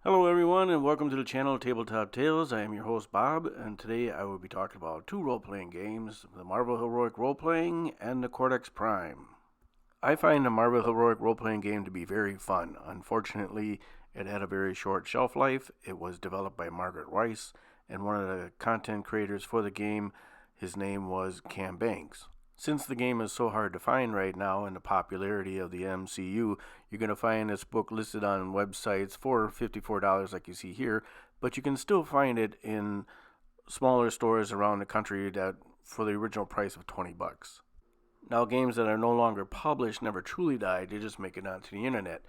Hello everyone and welcome to the channel Tabletop Tales. I am your host Bob, and today I will be talking about two role-playing games, the Marvel Heroic Role-Playing and the Cortex Prime. I find the Marvel Heroic Role-Playing game to be very fun. Unfortunately, it had a very short shelf life. It was developed by Margaret Rice, and one of the content creators for the game, his name was Cam Banks. Since the game is so hard to find right now and the popularity of the MCU, you're going to find this book listed on websites for $54 like you see here, but you can still find it in smaller stores around the country that for the original price of $20. Now, games that are no longer published never truly died, they just make it onto the internet,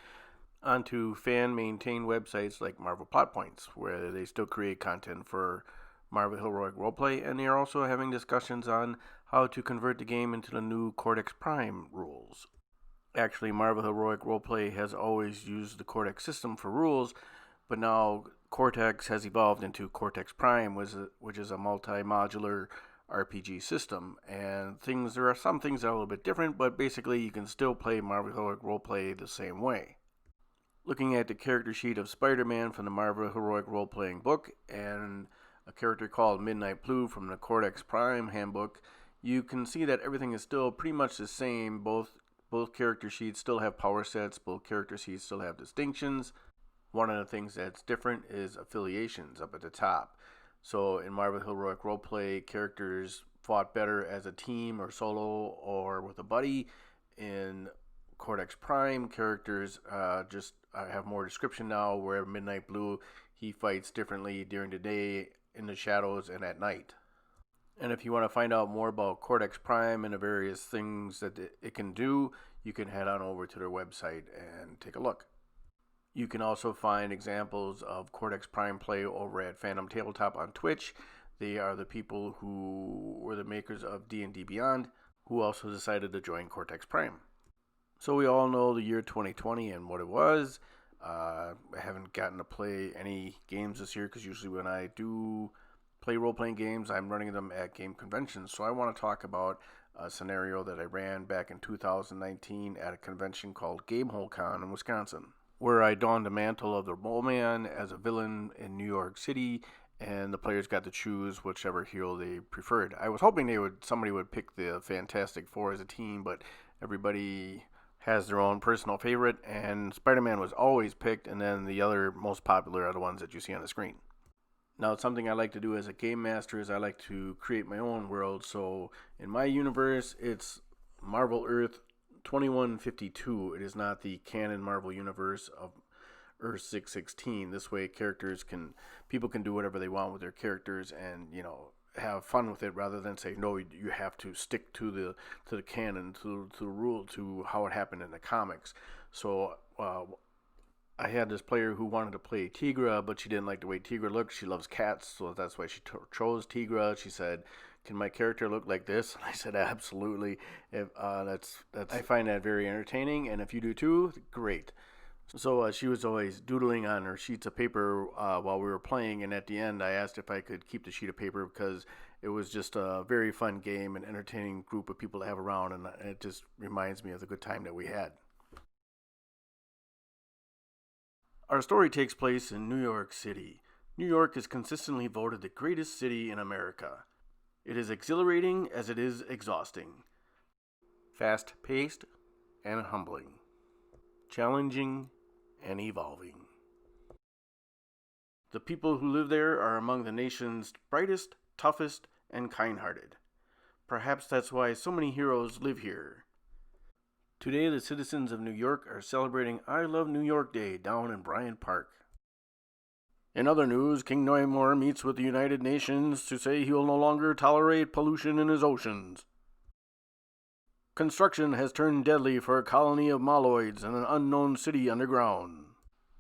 onto fan-maintained websites like Marvel Plot Points, where they still create content for Marvel Heroic Roleplay, and they are also having discussions on how to convert the game into the new Cortex Prime rules. Actually, Marvel Heroic Roleplay has always used the Cortex system for rules, but now Cortex has evolved into Cortex Prime, which is a multi-modular RPG system, and there are some things that are a little bit different, but basically you can still play Marvel Heroic Roleplay the same way. Looking at the character sheet of Spider-Man from the Marvel Heroic Role-Playing book, and a character called Midnight Blue from the Cortex Prime handbook, you can see that everything is still pretty much the same. Both character sheets still have power sets, both character sheets still have distinctions. One of the things that's different is affiliations up at the top. So in Marvel Heroic Roleplay, characters fought better as a team or solo or with a buddy. In Cortex Prime, characters just have more description now, where Midnight Blue, he fights differently during the day, in the shadows, and at night. And if you want to find out more about Cortex Prime and the various things that it can do, you can head on over to their website and take a look. You can also find examples of Cortex Prime play over at Phantom Tabletop on Twitch. They are the people who were the makers of D&D Beyond, who also decided to join Cortex Prime. So we all know the year 2020 and what it was. I haven't gotten to play any games this year because usually when I do play role-playing games, I'm running them at game conventions. So I want to talk about a scenario that I ran back in 2019 at a convention called GameholeCon in Wisconsin, where I donned the mantle of the Mole Man as a villain in New York City, and the players got to choose whichever hero they preferred. I was hoping somebody would pick the Fantastic Four as a team, but everybody has their own personal favorite, and Spider-Man was always picked, and then the other most popular are the ones that you see on the screen. Now, something I like to do as a game master is I like to create my own world. So in my universe, it's Marvel Earth 2152. It is not the canon Marvel universe of Earth 616. This way, people can do whatever they want with their characters, and have fun with it, rather than say, no, you have to stick to the canon, to the rule, to how it happened in the comics. So I had this player who wanted to play Tigra, but she didn't like the way Tigra looked. She loves cats, so that's why she chose Tigra. She said, "Can my character look like this?" And I said, "Absolutely." I find that very entertaining, and if you do too, great. So she was always doodling on her sheets of paper while we were playing, and at the end I asked if I could keep the sheet of paper because it was just a very fun game and entertaining group of people to have around, and it just reminds me of the good time that we had. Our story takes place in New York City. New York is consistently voted the greatest city in America. It is exhilarating as it is exhausting. Fast-paced and humbling. Challenging and evolving. The people who live there are among the nation's brightest, toughest, and kind-hearted. Perhaps that's why so many heroes live here. Today, the citizens of New York are celebrating I Love New York Day down in Bryant Park. In other news, King Neumar meets with the United Nations to say he will no longer tolerate pollution in his oceans. Construction has turned deadly for a colony of molloids in an unknown city underground.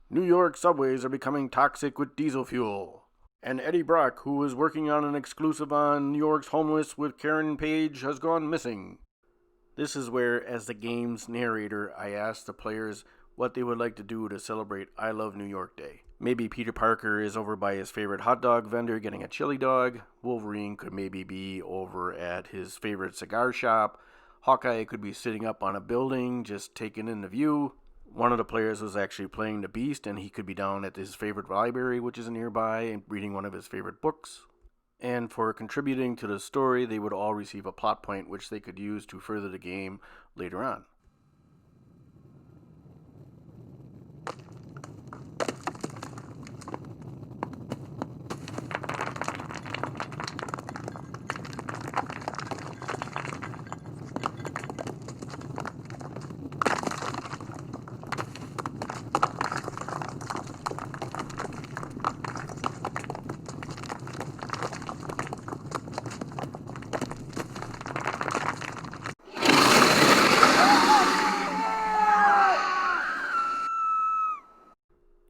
New York subways are becoming toxic with diesel fuel. And Eddie Brock, who is working on an exclusive on New York's homeless with Karen Page, has gone missing. This is where, as the game's narrator, I asked the players what they would like to do to celebrate I Love New York Day. Maybe Peter Parker is over by his favorite hot dog vendor getting a chili dog. Wolverine could maybe be over at his favorite cigar shop. Hawkeye could be sitting up on a building just taking in the view. One of the players was actually playing the Beast, and he could be down at his favorite library, which is nearby, and reading one of his favorite books. And for contributing to the story, they would all receive a plot point which they could use to further the game later on.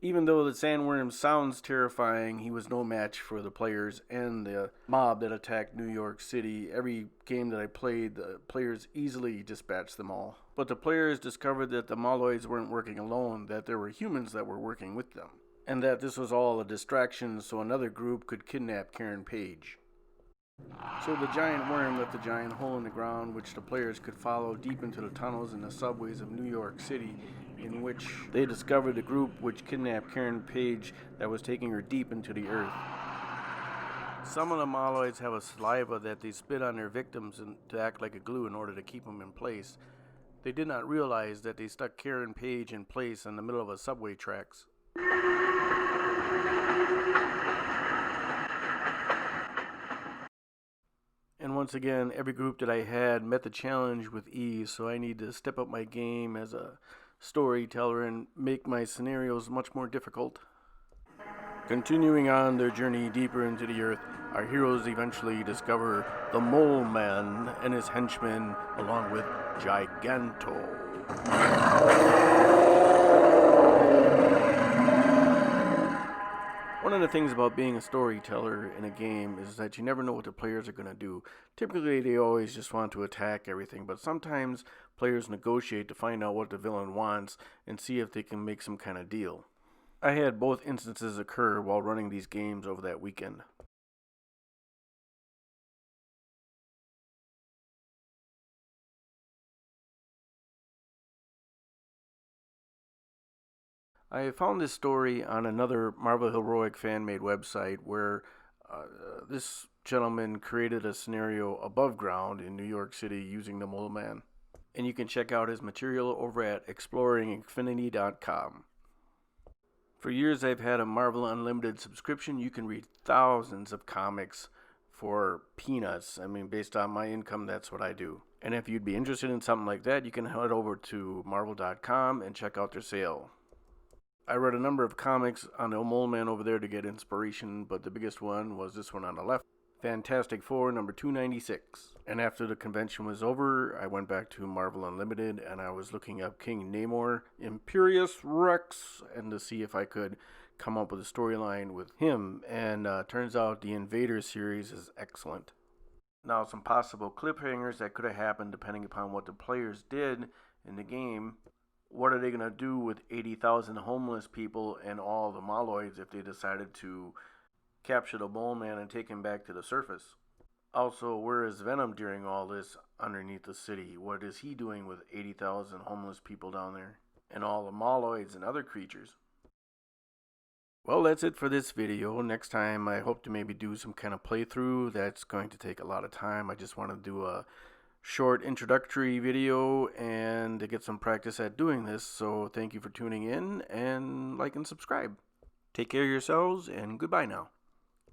Even though the sandworm sounds terrifying, he was no match for the players and the mob that attacked New York City. Every game that I played, the players easily dispatched them all. But the players discovered that the Moloids weren't working alone, that there were humans that were working with them, and that this was all a distraction so another group could kidnap Karen Page. So the giant worm left a giant hole in the ground which the players could follow deep into the tunnels and the subways of New York City, in which they discovered the group which kidnapped Karen Page that was taking her deep into the earth. Some of the Moloids have a saliva that they spit on their victims to act like a glue in order to keep them in place. They did not realize that they stuck Karen Page in place in the middle of a subway tracks. And once again, every group that I had met the challenge with ease, so I need to step up my game as a storyteller and make my scenarios much more difficult. Continuing on their journey deeper into the earth, our heroes eventually discover the Mole Man and his henchmen, along with Giganto. One of the things about being a storyteller in a game is that you never know what the players are going to do. Typically, they always just want to attack everything, but sometimes players negotiate to find out what the villain wants and see if they can make some kind of deal. I had both instances occur while running these games over that weekend. I found this story on another Marvel Heroic fan-made website where this gentleman created a scenario above ground in New York City using the Mole Man. And you can check out his material over at exploringinfinity.com. For years I've had a Marvel Unlimited subscription. You can read thousands of comics for peanuts. I mean, based on my income, that's what I do. And if you'd be interested in something like that, you can head over to marvel.com and check out their sale. I read a number of comics on the Mole Man over there to get inspiration, but the biggest one was this one on the left, Fantastic Four number 296. And after the convention was over, I went back to Marvel Unlimited and I was looking up King Namor, Imperious Rex, and to see if I could come up with a storyline with him. And turns out the Invader series is excellent. Now, some possible cliffhangers that could have happened depending upon what the players did in the game. What are they going to do with 80,000 homeless people and all the Moloids if they decided to capture the Mole Man and take him back to the surface? Also, where is Venom during all this underneath the city? What is he doing with 80,000 homeless people down there? And all the Moloids and other creatures? Well, that's it for this video. Next time I hope to maybe do some kind of playthrough. That's going to take a lot of time. I just want to do a short introductory video and to get some practice at doing this. So thank you for tuning in, and like and subscribe. Take care of yourselves, and goodbye now.